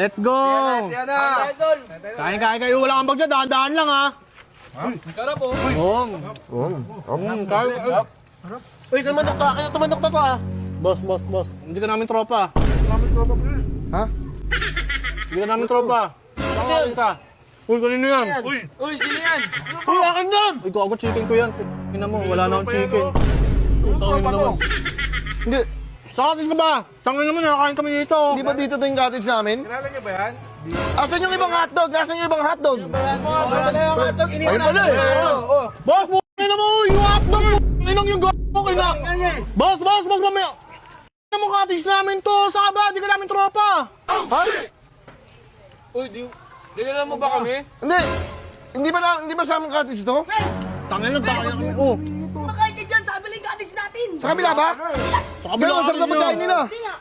Let's go! Kain kayo. Wala kang bag dyan. Dahan-dahan lang ha. Sarap po. Uy, tumandok to ah. Boss. Hindi ka namin tropa. Ha? Hindi ka namin tropa. Tawagin ka. Uy, kanino yan? Uy, sino yan? Uy, akin yan! Uy, ako chicken ko yan. Ina mo, wala na akong chicken. Tawagin mo naman. Hindi. Sa atin ka ba? Tangin naman, nakakain kami dito. Hindi ba dito yung cottage namin? Kilala niyo ba yan? Asan yung ibang hotdog? Asan yung ibang hotdog? Ano na yung hotdog? Ayun pala eh. Boss, ina mo! Yung hotdog mo! Inang yung gawa ko, ina! Boss, mamaya! Ina mo cottage namin to! Saka ba? Di ka namin tropa! Ha? Uy, dinala mo ba kami? Hindi. Hindi ba sa aming cottage to? Tangin na. Oh! Makain ka dyan sa kabilang cottage natin. Sa kabila ba? Sa Pero kabila masarap na pagkain nila. Hindi nga.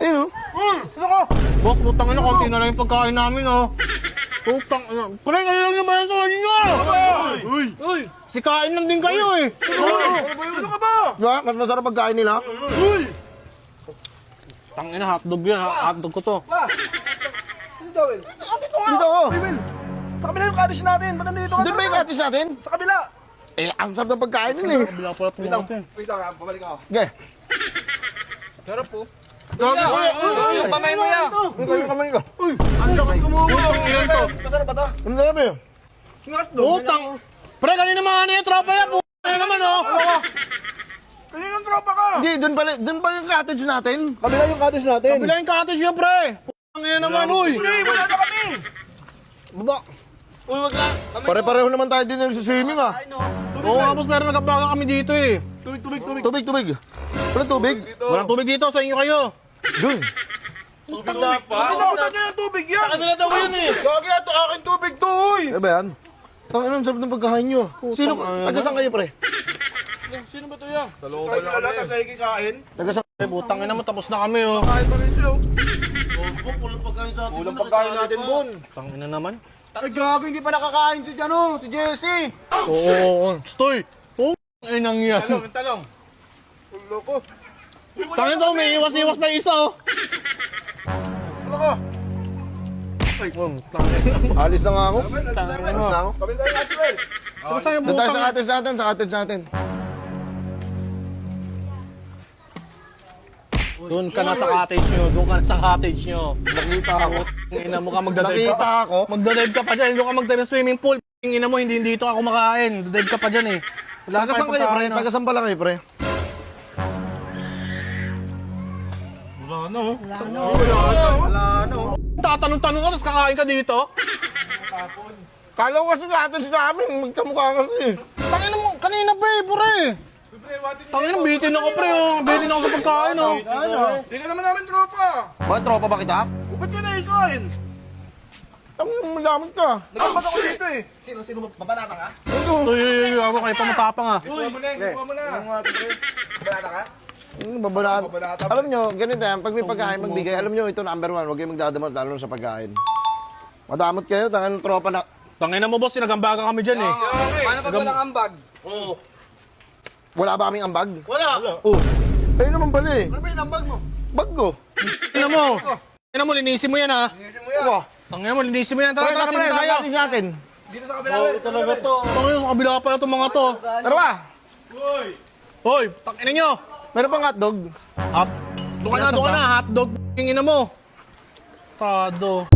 Ayun oh. Boss, putang ina, konti na lang yung pagkain namin, oh. Putang ina. Pre, ano lang yung bayan sa inyo? Uy! Sikain lang din kayo, eh. Ano ka ba? Diba? Mas masarap pagkain nila. Tangina, hotdog yan. Hotdog ko to. Dito oh. Sa kabila yung cottage natin. Ba't nandito ka? Doon ba yung cottage natin? Sa kabila. Eh, ang sarap ng pagkain nila eh. Kabila pala tumakas, eh. Wait lang, pabalik ako. Okay. Sarap po. Yung Pamay mo yan. Ang kayo kamay ko. Ang lakas kumuha. Ilan to? Masarap ba to? Ang sarap eh. Putang. Pre, kanina mga ano yung tropa yan. Putang naman, oh. Kaninong tropa ka? Hindi, doon pa yung cottage natin. Kabila yung cottage natin. Kabila yung cottage yan, pre. Putang ina naman, uy. Hey, wala na kami! Baba. Uy, wag na. Pare-pareho naman tayo din nag-swimming ah. Oo nga, boss, pero nagkabaga kami dito, eh. Tubig. Walang tubig. Walang tubig dito, sa inyo kayo. Doon. Pinapunta niyo yung tubig yan! Kanila daw yun, eh. Gagi ito, akin tubig to, uy! Ano ba yan? Tangin ang sarap ng pagkain nyo. Sino? Taga-saan kayo pre? Sino ba to yan? Kahit kilala, tapos nakikikain. Taga-saan? Eh, putang ina mo, tapos na kami, oh. Kahit pa rin siya. Ulang pagkain natin, Bon. Tangina naman. Ay, gago, hindi pa nakakain si Jesse. Oo. Stoy. Ay, nang yan. Talong. Ulo ko. Tangin daw, may iwas-iwas pa isa, oh. Ulo ko. Alis na nga ako. Alis Alis na ako. Kabila tayo, Aswell. Tapos tayo, Doon tayo butang. sa cottage natin. Doon ka na sa cottage nyo. Nakita ako. Ina mo ka magdadive ka. Nakita ako. Magdadive ka pa dyan. Doon ka magdadive swimming pool. Ina mo, hindi dito ako kumakain. Dadive ka pa dyan, eh. Wala Taga-saan kayo pre? Taga-saan pala kayo pre? Wala, no. Tatanong-tanong ka, tapos kakain ka dito. Kala ko kasi cottage namin. Magkamukha kasi. Tangina mo, kanina pa, eh, pure. Tangina, bitin ako, pre, oh. Bitin ako sa pagkain, oh. Hindi ka naman namin tropa. Bakit tropa ba kita? Ba't ka nakikain? Ang malamit ka. Nagpapag ako dito eh. Sino babanata ka? Uy, ako kayo pa matapang, ah. Kuha mo na. Babanata ka? Babanat. Babanata. Alam nyo, ganito yan. Pag may pagkain magbigay, alam nyo, ito number 1. Huwag kayong magdadamot, lalo na sa pagkain. Madamot kayo, tangan tropa na. Tangina mo, boss, sinagambaga kami dyan, eh. Paano pag walang ambag? Wala ba kaming ambag? Wala. Oh. Kayo naman pala eh. Ano ba yung ambag mo? Bag ko. Tingnan mo. Tingnan mo, linisin mo yan, ha. Isin mo yan. Wah. Tangina mo, linisin mo yan. Tara, Tara, tara, pre, tayo. sa cottage natin. Dito sa kabila. Oo, talaga to. Tangina, sa kabila pala itong mga to. Tara ba? Hoy, tangina nyo. Meron pang hotdog. Doon ka na, hotdog. Tingin mo. Tado.